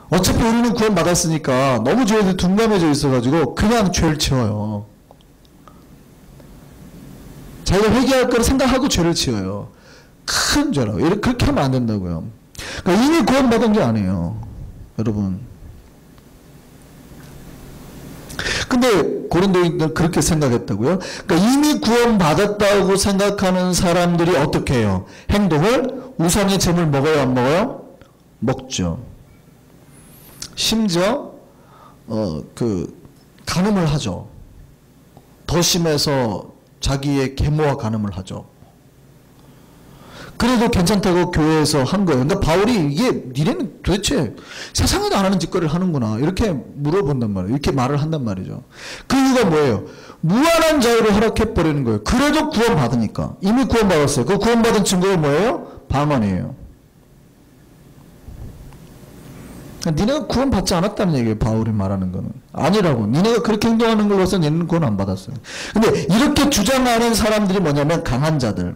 어차피 우리는 구원 받았으니까 너무 죄에 둔감해져 있어가지고 그냥 죄를 지어요. 자기가 회개할 거를 생각하고 죄를 지어요. 큰 죄라고. 그렇게 하면 안 된다고요. 그러니까 이미 구원 받은 게 아니에요, 여러분. 근데 고린도인들은 그렇게 생각했다고요. 그러니까 이미 구원 받았다고 생각하는 사람들이 어떻게 해요? 행동을 우상의 점을 먹어요, 안 먹어요? 먹죠. 심지어 간음을 하죠. 더 심해서 자기의 계모와 간음을 하죠. 그래도 괜찮다고 교회에서 한 거예요. 그러니까 바울이 이게 니네는 도대체 세상에도 안 하는 짓거리를 하는구나 이렇게 물어본단 말이에요. 이렇게 말을 한단 말이죠. 그 이유가 뭐예요? 무한한 자유를 허락해버리는 거예요. 그래도 구원받으니까. 이미 구원받았어요. 그 구원받은 증거가 뭐예요? 방언이에요. 그러니까 니네가 구원받지 않았다는 얘기예요. 바울이 말하는 거는. 아니라고. 니네가 그렇게 행동하는 걸로서 니네는 구원 안 받았어요. 근데 이렇게 주장하는 사람들이 뭐냐면 강한 자들.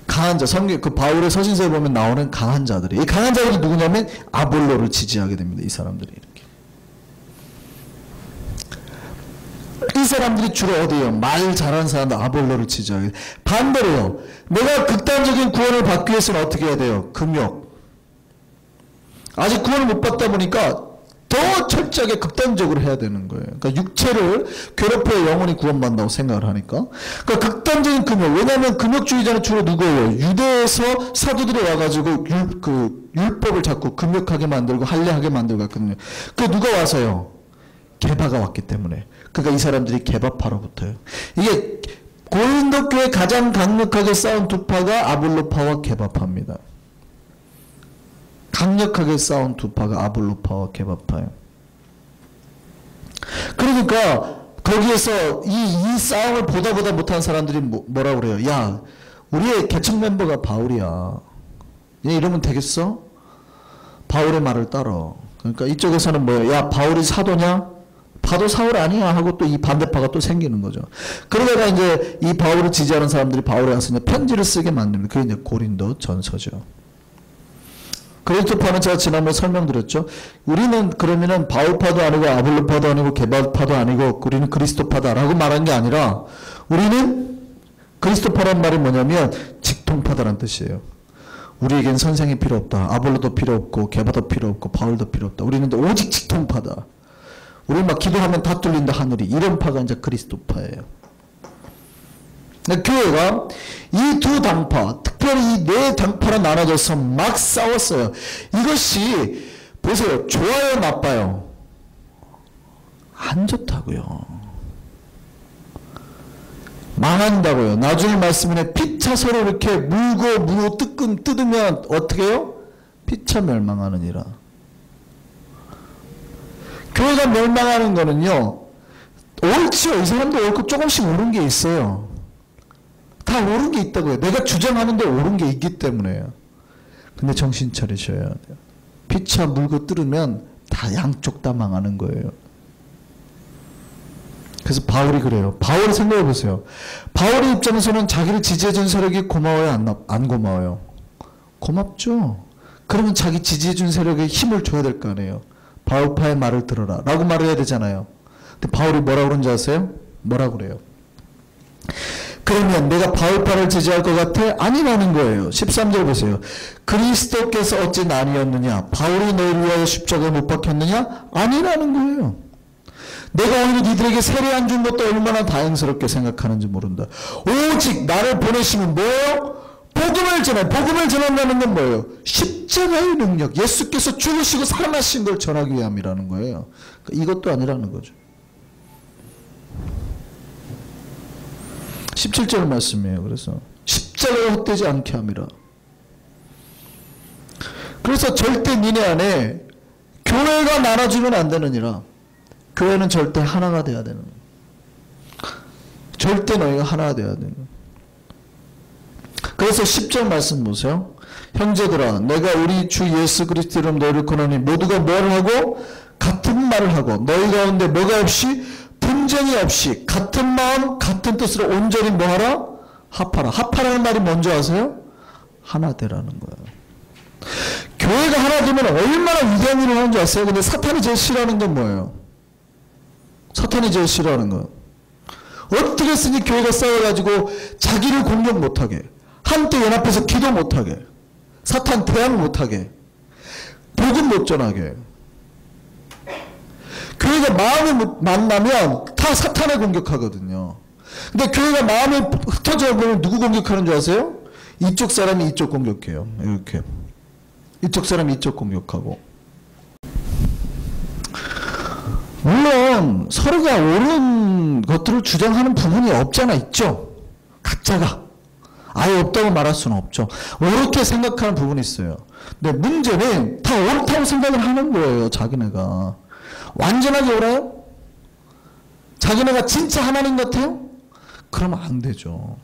강한 자, 성경, 바울의 서신서에 보면 나오는 강한 자들이. 이 강한 자들이 누구냐면 아볼로를 지지하게 됩니다. 이 사람들이 이렇게. 이 사람들이 주로 어디에요? 말 잘하는 사람들 아볼로를 지지하게 돼요. 반대로요. 내가 극단적인 구원을 받기 위해서는 어떻게 해야 돼요? 금욕. 아직 구원을 못 받다 보니까 더 철저하게 극단적으로 해야 되는 거예요. 그러니까 육체를 괴롭혀야 영혼이 구원받는다고 생각을 하니까. 그러니까 극단적인 금욕. 왜냐하면 금욕주의자는 주로 누구예요? 유대에서 사도들이 와가지고 율법을 자꾸 금욕하게 만들고 할례하게 만들고 했거든요. 그 누가 와서요? 게바가 왔기 때문에. 그러니까 이 사람들이 게바파로부터요. 이게 고린도 교회 가장 강력하게 싸운 두 파가 아볼로파와 게바파입니다. 강력하게 싸운 두 파가 아볼로파와 게바파예요. 그러니까 거기에서 이 싸움을 보다 못한 사람들이 뭐라고 그래요? 야, 우리의 개척 멤버가 바울이야. 얘 이러면 되겠어? 바울의 말을 따라. 그러니까 이쪽에서는 뭐예요? 야, 바울이 사도냐? 파도 사울 아니야 하고 또 이 반대파가 또 생기는 거죠. 그러다가 이제 이 바울을 지지하는 사람들이 바울에 가서 이제 편지를 쓰게 만듭니다. 그게 이제 고린도 전서죠. 그리스도파는 제가 지난번에 설명드렸죠. 우리는 그러면은 바울파도 아니고 아볼로파도 아니고 게바파도 아니고 우리는 그리스도파다라고 말한 게 아니라 우리는 그리스도파란 말이 뭐냐면 직통파다라는 뜻이에요. 우리에겐 선생이 필요 없다. 아볼로도 필요 없고 게바도 필요 없고 바울도 필요 없다. 우리는 오직 직통파다. 우리 막 기도하면 다 뚫린다 하늘이. 이런 파가 이제 그리스도파예요. 교회가 이 두 당파, 특별히 이 네 당파로 나눠져서 막 싸웠어요. 이것이 보세요. 좋아요, 나빠요? 안 좋다고요. 망한다고요. 나중에 말씀에 피차 서로 이렇게 물고 뜯으면 어떻게 해요? 피차 멸망하느니라. 교회가 멸망하는 거는요. 옳지요. 이 사람도 옳고 조금씩 옳은 게 있어요. 다 옳은 게 있다고요. 내가 주장하는데 옳은 게 있기 때문에요. 근데 정신 차리셔야 돼요. 피차 물고 뜯으면 다 양쪽 다 망하는 거예요. 그래서 바울이 그래요. 바울을 생각해 보세요. 바울의 입장에서는 자기를 지지해준 세력이 고마워요? 안 고마워요? 고맙죠. 그러면 자기 지지해준 세력에 힘을 줘야 될 거 아니에요. 바울파의 말을 들어라 라고 말을 해야 되잖아요. 근데 바울이 뭐라고 그런지 아세요? 뭐라고 그래요? 그러면 내가 바울파를 지지할 것 같아? 아니라는 거예요. 13절 보세요. 그리스도께서 어찌 아니었느냐? 바울이 너희를 위하여 십자가에 못 박혔느냐? 아니라는 거예요. 내가 오히려 니들에게 세례 안 준 것도 얼마나 다행스럽게 생각하는지 모른다. 오직 나를 보내시면 뭐예요? 복음을 전해. 복음을 전한다는 건 뭐예요? 십자가의 능력. 예수께서 죽으시고 살아나신 걸 전하기 위함이라는 거예요. 그러니까 이것도 아니라는 거죠. 17절 말씀이에요. 그래서 십자가가 헛되지 않게 함이라. 그래서 절대 니네 안에 교회가 나눠지면 안 되느니라. 교회는 절대 하나가 돼야 되는 거예요. 절대 너희가 하나가 돼야 되는 거예요. 그래서 10절 말씀 보세요. 형제들아 내가 우리 주 예수 그리스도 이름 너희를 권하니 모두가 뭐를 하고 같은 말을 하고 너희 가운데 뭐가 없이 분쟁이 없이 같은 마음 같은 뜻으로 온전히 뭐하라? 합하라. 합하라는 말이 뭔지 아세요? 하나 되라는 거예요. 교회가 하나 되면 얼마나 위대한 일을 하는 줄 아세요? 근데 사탄이 제일 싫어하는 건 뭐예요? 사탄이 제일 싫어하는 건 어떻게 했으니 교회가 싸워가지고 자기를 공격 못하게, 한때 연합해서 기도 못하게, 사탄 대항 못하게, 복음 못 전하게. 교회가 마음이 만나면 다 사탄을 공격하거든요. 근데 교회가 마음이 흩어져 보면 누구 공격하는 줄 아세요? 이쪽 사람이 이쪽 공격해요. 이렇게. 이쪽 사람이 이쪽 공격하고. 물론 서로가 옳은 것들을 주장하는 부분이 없잖아. 있죠. 각자가. 아예 없다고 말할 수는 없죠. 옳게 생각하는 부분이 있어요. 근데 문제는 다 옳다고 생각을 하는 거예요. 자기네가. 완전하게 옳아요? 자기네가 진짜 하나님 같아요? 그러면 안 되죠.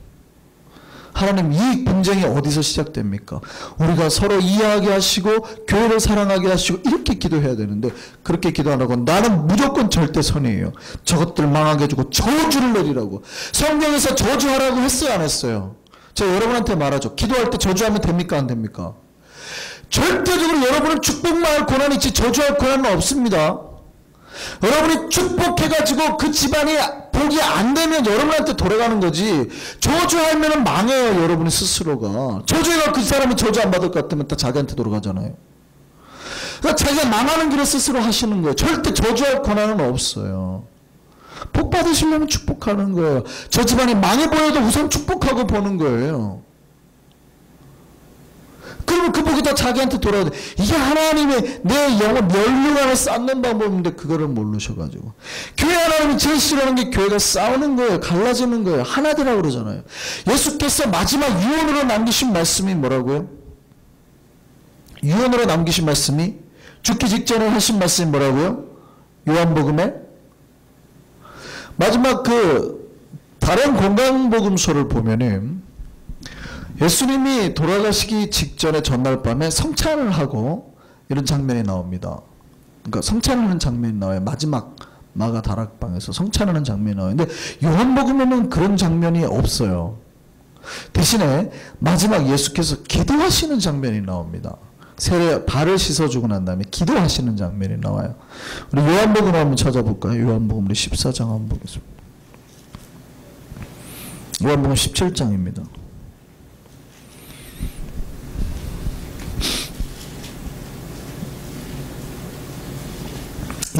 하나님, 이 분쟁이 어디서 시작됩니까? 우리가 서로 이해하게 하시고 교회를 사랑하게 하시고 이렇게 기도해야 되는데 그렇게 기도 안 하고 나는 무조건 절대선이에요. 저것들 망하게 해주고 저주를 내리라고. 성경에서 저주하라고 했어요, 안 했어요? 제가 여러분한테 말하죠. 기도할 때 저주하면 됩니까, 안 됩니까? 절대적으로 여러분은 축복만 할 권한이 있지 저주할 권한은 없습니다. 여러분이 축복해가지고 그 집안이 복이 안 되면 여러분한테 돌아가는 거지, 저주하면 망해요. 여러분이 스스로가. 저주해가 그 사람이 저주 안 받을 것 같으면 다 자기한테 돌아가잖아요. 그러니까 자기가 망하는 길을 스스로 하시는 거예요. 절대 저주할 권한은 없어요. 복 받으시려면 축복하는 거예요. 저 집안이 망해 보여도 우선 축복하고 보는 거예요. 그러면 그 복이 다 자기한테 돌아야 돼. 이게 하나님의 내 영혼 멸류관을 쌓는 방법인데 그거를 모르셔가지고. 교회 하나님이 제일 싫어하는 게 교회가 싸우는 거예요. 갈라지는 거예요. 하나 되라고 그러잖아요. 예수께서 마지막 유언으로 남기신 말씀이 뭐라고요? 유언으로 남기신 말씀이, 죽기 직전에 하신 말씀이 뭐라고요? 요한복음에 마지막 다른 건강복음서를 보면은 예수님이 돌아가시기 직전에 전날 밤에 성찬을 하고 이런 장면이 나옵니다. 그러니까 성찬하는 장면이 나와요. 마지막 마가 다락방에서 성찬하는 장면이 나와요. 근데 요한복음에는 그런 장면이 없어요. 대신에 마지막 예수께서 기도하시는 장면이 나옵니다. 세례 발을 씻어주고 난 다음에 기도하시는 장면이 나와요. 우리 요한복음 한번 찾아볼까요? 요한복음 우리 14장 한번 보겠습니다. 요한복음 17장입니다.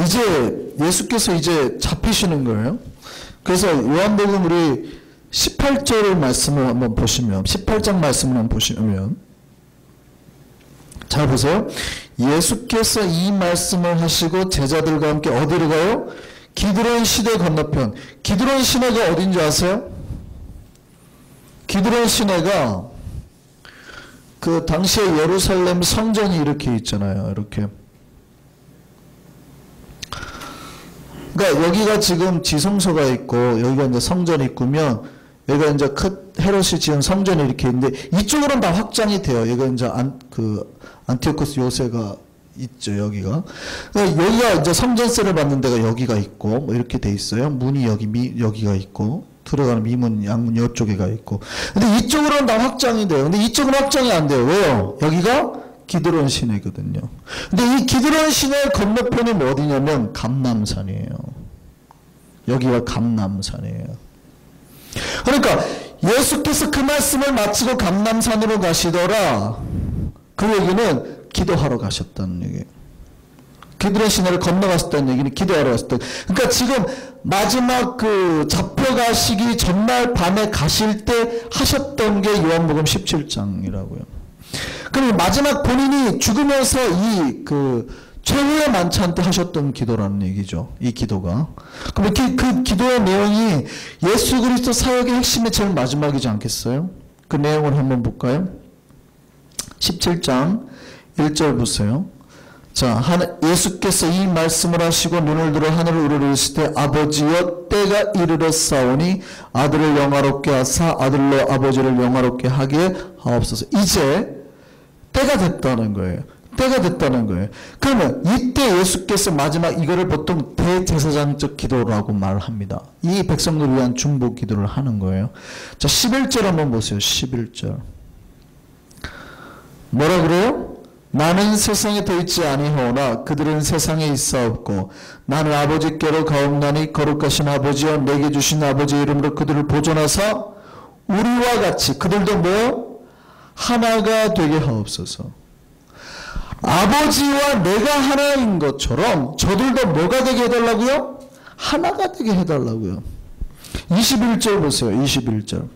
이제 예수께서 이제 잡히시는 거예요. 그래서 요한복음 우리 18절 말씀을 한번 보시면, 18장 말씀을 한번 보시면, 잘 보세요. 예수께서 이 말씀을 하시고 제자들과 함께 어디로 가요? 기드론 시내 건너편. 기드론 시내가 어딘지 아세요? 기드론 시내가 그 당시에 예루살렘 성전이 이렇게 있잖아요. 이렇게. 그러니까 여기가 지금 지성소가 있고 여기가 이제 성전이 있고면 여기가 이제 헤롯이 지은 성전이 이렇게 있는데 이쪽으로는 다 확장이 돼요. 여기가 이제 안티오코스 요새가 있죠. 여기가. 그러니까 여기가 이제 성전세를 받는 데가 여기가 있고 뭐 이렇게 돼 있어요. 문이 여기가 있고 들어가는 미문 양문 이쪽에가 있고. 근데 이쪽으로는 다 확장이 돼요. 근데 이쪽은 확장이 안 돼요. 왜요? 여기가 기드론 시내거든요. 근데 이 기드론 시내 건너편이 뭐 어디냐면 감람산이에요. 여기가 감람산이에요. 그러니까 예수께서 그 말씀을 마치고 감람산으로 가시더라. 그 얘기는 기도하러 가셨다는 얘기예요. 기드론 시내를 건너갔었다는 얘기는 기도하러 갔었다. 그러니까 지금 마지막 잡혀가시기 전날 밤에 가실 때 하셨던 게 요한복음 17장이라고요. 그리고 마지막 본인이 죽으면서 최후의 만찬 때 하셨던 기도라는 얘기죠. 이 기도가. 그럼 그 기도의 내용이 예수 그리스도 사역의 핵심의 제일 마지막이지 않겠어요? 그 내용을 한번 볼까요? 17장 1절 보세요. 자, 예수께서 이 말씀을 하시고 눈을 들어 하늘을 우러르실 때 아버지여 때가 이르렀사오니 아들을 영화롭게 하사 아들로 아버지를 영화롭게 하게 하옵소서. 이제 때가 됐다는 거예요. 때가 됐다는 거예요. 그러면 이때 예수께서 마지막 이거를 보통 대제사장적 기도라고 말합니다. 이 백성들을 위한 중보 기도를 하는 거예요. 자, 11절 한번 보세요. 11절. 뭐라 그래요? 나는 세상에 더 있지 아니하오나 그들은 세상에 있사옵고 나는 아버지께로 가옵나니 거룩하신 아버지여 내게 주신 아버지의 이름으로 그들을 보존하사 우리와 같이 그들도 뭐 하나가 되게 하옵소서. 아버지와 내가 하나인 것처럼 저들도 뭐가 되게 해달라고요? 하나가 되게 해달라고요. 21절 보세요. 21절.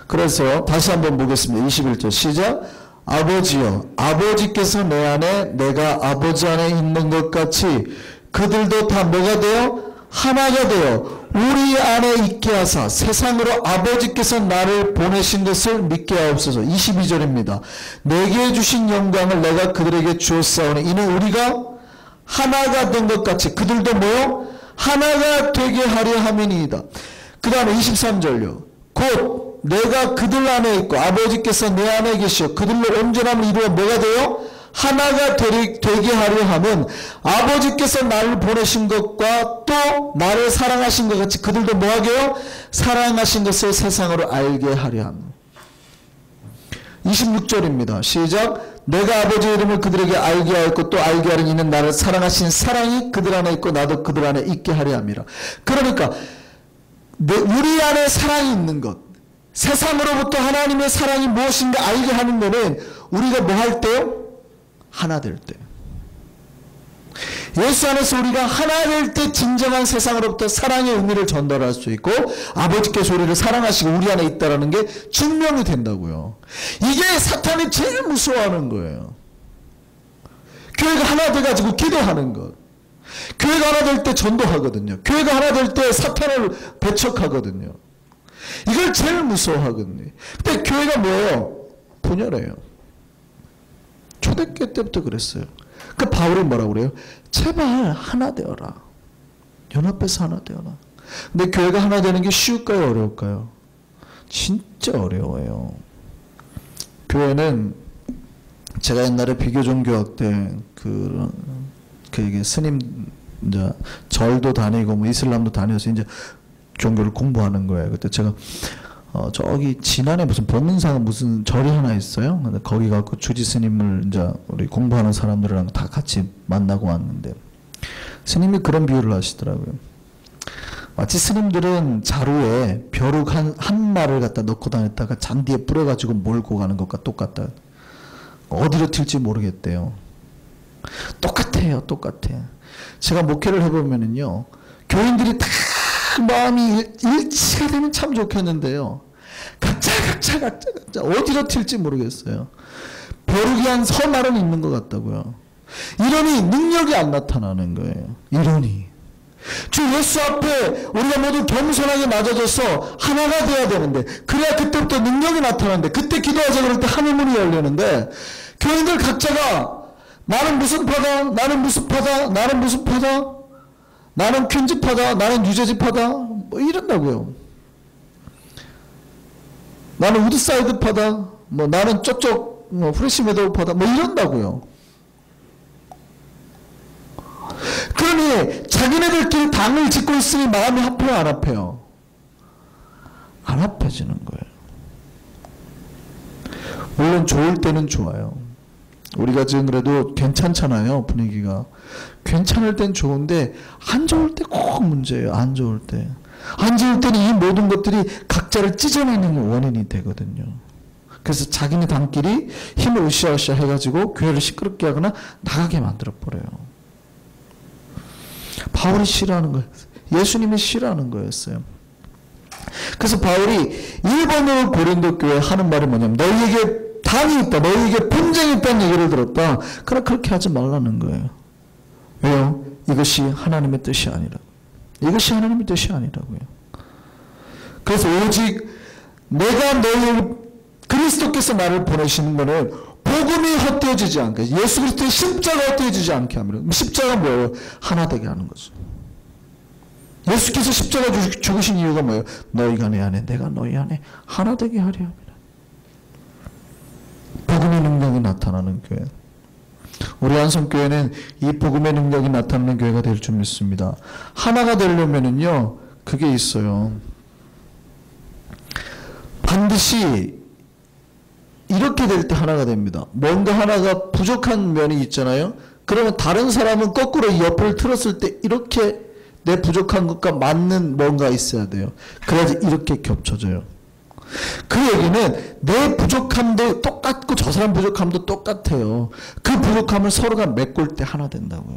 그래서 다시 한번 보겠습니다. 21절 시작. 아버지여 아버지께서 내 안에 내가 아버지 안에 있는 것 같이 그들도 다 뭐가 되어? 하나가 되어 우리 안에 있게 하사 세상으로 아버지께서 나를 보내신 것을 믿게 하옵소서. 22절입니다. 내게 주신 영광을 내가 그들에게 주었사오니 이는 우리가 하나가 된 것 같이 그들도 뭐요? 하나가 되게 하려 함이니이다. 그 다음에 23절요. 곧 내가 그들 안에 있고 아버지께서 내 안에 계시어 그들로 온전함을 이루어 뭐가 돼요? 하나가 되게 하려 함은 아버지께서 나를 보내신 것과 또 나를 사랑하신 것 같이 그들도 뭐하게요? 사랑하신 것을 세상으로 알게 하려 함. 26절입니다. 시작. 내가 아버지의 이름을 그들에게 알게 하였고 또 알게 하려니 이는 나를 사랑하신 사랑이 그들 안에 있고 나도 그들 안에 있게 하려 함이라. 그러니까 우리 안에 사랑이 있는 것, 세상으로부터 하나님의 사랑이 무엇인가 알게 하는 것은 우리가 뭐 할 때요? 하나 될 때. 예수 안에서 우리가 하나 될 때 진정한 세상으로부터 사랑의 의미를 전달할 수 있고 아버지께서 우리를 사랑하시고 우리 안에 있다는 게 증명이 된다고요. 이게 사탄이 제일 무서워하는 거예요. 교회가 하나 돼가지고 기도하는 것. 교회가 하나 될 때 전도하거든요. 교회가 하나 될 때 사탄을 배척하거든요. 이걸 제일 무서워하거든요. 근데 교회가 뭐예요? 분열해요. 초대교회 때부터 그랬어요. 그 바울이 뭐라고 그래요? 제발 하나 되어라. 연합해서 하나 되어라. 근데 교회가 하나 되는 게 쉬울까요? 어려울까요? 진짜 어려워요. 교회는 제가 옛날에 비교종교학 때 이게 스님 이제 절도 다니고 뭐 이슬람도 다녀서 이제 종교를 공부하는 거예요. 그때 제가 저기 진안에 무슨 법문상 무슨 절이 하나 있어요. 근데 거기 가고 주지 스님을 이제 우리 공부하는 사람들이랑 다 같이 만나고 왔는데 스님이 그런 비유를 하시더라고요. 마치 스님들은 자루에 벼룩 한 말을 갖다 넣고 다녔다가 잔디에 뿌려가지고 몰고 가는 것과 똑같다. 어디로 튈지 모르겠대요. 똑같아요. 똑같아. 제가 목회를 해보면은요. 교인들이 다 마음이 일치가 되면 참 좋겠는데요. 각자 어디로 튈지 모르겠어요. 벼룩이 한 서말은 있는 것 같다고요. 이러니 능력이 안 나타나는 거예요. 이러니 주 예수 앞에 우리가 모두 겸손하게 낮아져서 하나가 돼야 되는데 그래야 그때부터 능력이 나타나는데 그때 기도하자 그럴 때 하늘문이 열리는데 교인들 각자가 나는 무슨 파다, 나는 무슨 파다, 나는 무슨 파다, 나는 퀸즈파다, 나는 유재지파다 뭐 이런다고요. 나는 우드사이드파다, 뭐 나는 저쪽 프레시메도우파다 뭐 이런다고요. 그러니 자기네들끼리 당을 짓고 있으니 마음이 아파요, 안 아파요? 안 아파지는 거예요. 물론 좋을 때는 좋아요. 우리가 지금 그래도 괜찮잖아요, 분위기가. 괜찮을 땐 좋은데 안 좋을 때 꼭 문제예요. 안 좋을 때. 안 좋을 때는 이 모든 것들이 각자를 찢어내는 원인이 되거든요. 그래서 자기네 당끼리 힘을 으쌰으쌰 해가지고 교회를 시끄럽게 하거나 나가게 만들어버려요. 바울이 싫어하는 거예요. 예수님이 싫어하는 거였어요. 그래서 바울이 1번으로 고린도 교회에 하는 말이 뭐냐면 너희에게 당이 있다. 너희에게 분쟁이 있다는 얘기를 들었다. 그러나 그렇게 하지 말라는 거예요. 왜요? 이것이 하나님의 뜻이 아니라. 이것이 하나님의 뜻이 아니라고요. 그래서 오직 내가 너희를 그리스도께서 나를 보내시는 것은 복음이 헛되어지지 않게 예수 그리스도의 십자가 헛되어지지 않게 합니다. 십자가 뭐예요? 하나 되게 하는 거죠. 예수께서 십자가 죽으신 이유가 뭐예요? 너희가 내 안에 내가 너희 안에 하나 되게 하려 합니다. 복음의 능력이 나타나는 교회. 우리 한성교회는 이 복음의 능력이 나타나는 교회가 될 줄 믿습니다. 하나가 되려면은요, 그게 있어요. 반드시 이렇게 될 때 하나가 됩니다. 뭔가 하나가 부족한 면이 있잖아요. 그러면 다른 사람은 거꾸로 이 옆을 틀었을 때 이렇게 내 부족한 것과 맞는 뭔가 있어야 돼요. 그래야지 이렇게 겹쳐져요. 그 얘기는 내 부족함도 똑같고 저 사람 부족함도 똑같아요. 그 부족함을 서로가 메꿀 때 하나 된다고요.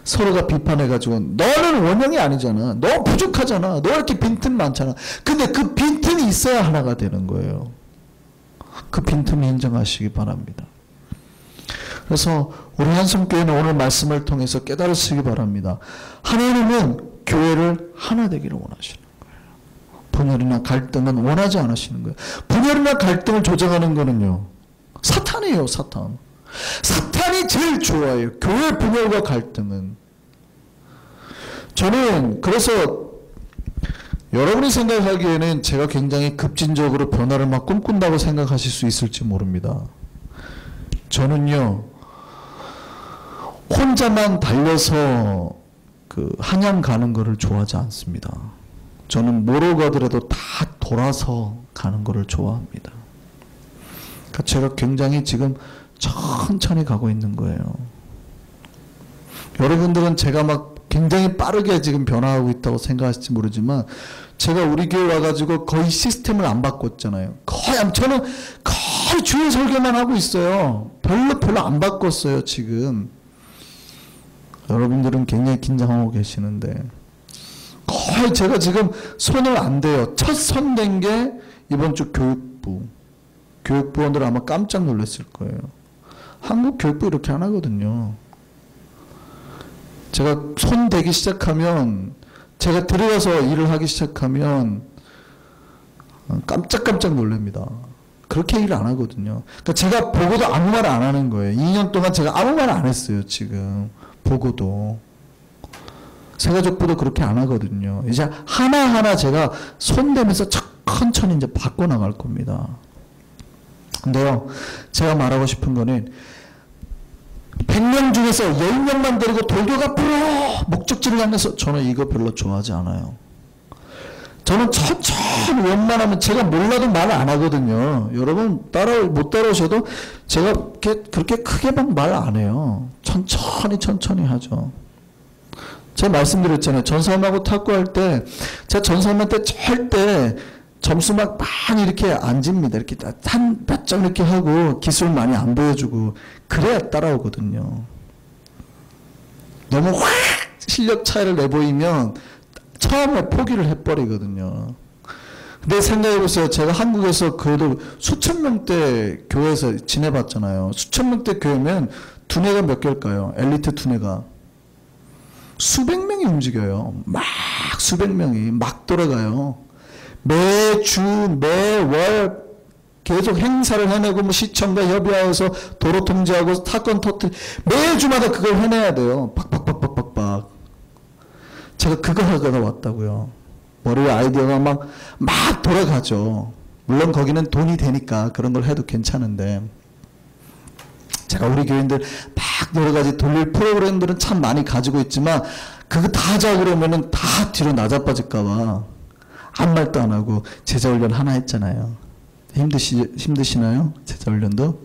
서로가 비판해가지고 너는 원형이 아니잖아. 너 부족하잖아. 너 이렇게 빈틈 많잖아. 근데 그 빈틈이 있어야 하나가 되는 거예요. 그 빈틈을 인정하시기 바랍니다. 그래서 우리 한성교회는 오늘 말씀을 통해서 깨달으시기 바랍니다. 하나님은 교회를 하나 되기를 원하시는 거예요. 분열이나 갈등은 원하지 않으시는 거예요. 분열이나 갈등을 조장하는 거는요, 사탄이에요. 사탄. 사탄이 제일 좋아해요. 교회 분열과 갈등은. 저는 그래서 여러분이 생각하기에는 제가 굉장히 급진적으로 변화를 막 꿈꾼다고 생각하실 수 있을지 모릅니다. 저는요, 혼자만 달려서 그 한양 가는 거를 좋아하지 않습니다. 저는 뭐로 가더라도 다 돌아서 가는 거를 좋아합니다. 그러니까 제가 굉장히 지금 천천히 가고 있는 거예요. 여러분들은 제가 막 굉장히 빠르게 지금 변화하고 있다고 생각하실지 모르지만 제가 우리 교회 와가지고 거의 시스템을 안 바꿨잖아요. 저는 거의 주일 설교만 하고 있어요. 별로 안 바꿨어요 지금. 여러분들은 굉장히 긴장하고 계시는데 거의 제가 지금 손을 안 대요. 첫 손 댄 게 이번 주 교육부원들 아마 깜짝 놀랐을 거예요. 한국 교육부 이렇게 안 하거든요. 제가 손 대기 시작하면, 제가 들어가서 일을 하기 시작하면 깜짝 놀랍니다. 그렇게 일을 안 하거든요. 그러니까 제가 보고도 아무 말 안 하는 거예요. 2년 동안 제가 아무 말 안 했어요. 지금 보고도. 세가족부도 그렇게 안 하거든요. 이제 하나하나 제가 손대면서 천천히 이제 바꿔나갈 겁니다. 근데요, 제가 말하고 싶은 거는 100명 중에서 10명만 데리고 돌격 앞으로 목적지를 향해서, 저는 이거 별로 좋아하지 않아요. 저는 천천히 원만하면, 제가 몰라도 말 안 하거든요. 여러분 못 따라오셔도 제가 그렇게 크게 막 말 안 해요. 천천히 하죠. 제가 말씀드렸잖아요. 전사함하고 탁구할 때 제가 전사함한테 절대 점수 막 많이 이렇게 안 집니다. 이렇게 한 몇 점 이렇게 하고 기술 많이 안 보여주고 그래야 따라오거든요. 너무 확 실력 차이를 내보이면 처음에 포기를 해버리거든요. 근데 생각해보세요. 제가 한국에서 그래도 수천 명대 교회에서 지내봤잖아요. 수천 명대 교회면 두뇌가 몇 개일까요? 엘리트 두뇌가. 수백 명이 움직여요. 막 수백 명이 막 돌아가요. 매주 매월 계속 행사를 해내고, 뭐 시청과 협의하여서 도로 통제하고 사건 터뜨리, 매주마다 그걸 해내야 돼요. 팍팍팍팍팍. 제가 그거 하다가 왔다고요. 머리에 아이디어가 막 돌아가죠. 물론 거기는 돈이 되니까 그런 걸 해도 괜찮은데, 제가 우리 교인들 막 여러 가지 돌릴 프로그램들은 참 많이 가지고 있지만 그거 다 하자 그러면은 다 뒤로 나자빠질까봐 아무 말도 안 하고 제자훈련 하나 했잖아요. 힘드시나요? 제자훈련도?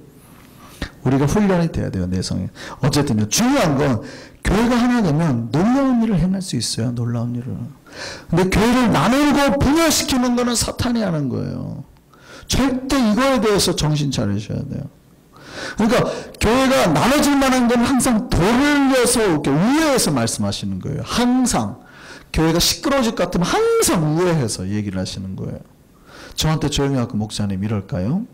우리가 훈련이 돼야 돼요, 내성에. 어쨌든요, 중요한 건 교회가 하나 되면 놀라운 일을 해낼 수 있어요. 놀라운 일을. 근데 교회를 나누고 분열시키는 거는 사탄이 하는 거예요. 절대 이거에 대해서 정신 차리셔야 돼요. 그러니까 교회가 나눠질 만한 건 항상 돌려서 이렇게 우회해서 말씀하시는 거예요. 항상. 교회가 시끄러워질 것 같으면 항상 우회해서 얘기를 하시는 거예요. 저한테 조용히 하고, 목사님 이럴까요?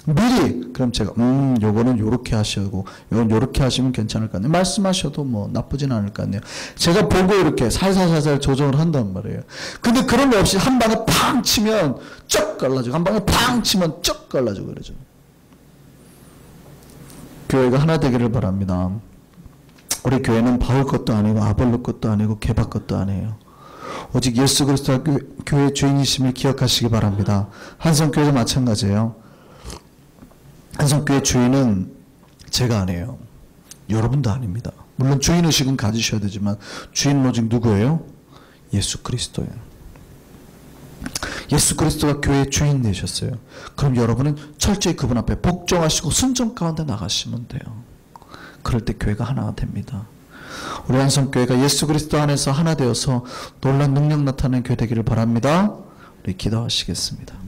미리 그럼 제가 요거는 요렇게 하시고 요건 요렇게 하시면 괜찮을 것 같네요. 말씀하셔도 뭐 나쁘진 않을 것 같네요. 제가 보고 이렇게 살살살살 조정을 한단 말이에요. 근데 그런 거 없이 한 방에 팡 치면 쩍 갈라지고, 한 방에 팡 치면 쩍 갈라지고 그러죠. 교회가 하나 되기를 바랍니다. 우리 교회는 바울 것도 아니고 아볼로 것도 아니고 게바 것도 아니에요. 오직 예수 그리스도가 교회 주인이심을 기억하시기 바랍니다. 한성교회도 마찬가지예요. 한성교회 주인은 제가 아니에요. 여러분도 아닙니다. 물론 주인의식은 가지셔야 되지만 주인은 오직 누구예요? 예수 그리스도예요. 예수 그리스도가 교회의 주인 되셨어요. 그럼 여러분은 철저히 그분 앞에 복종하시고 순종 가운데 나가시면 돼요. 그럴 때 교회가 하나가 됩니다. 우리 한성교회가 예수 그리스도 안에서 하나 되어서 놀라운 능력 나타나는 교회 되기를 바랍니다. 우리 기도하시겠습니다.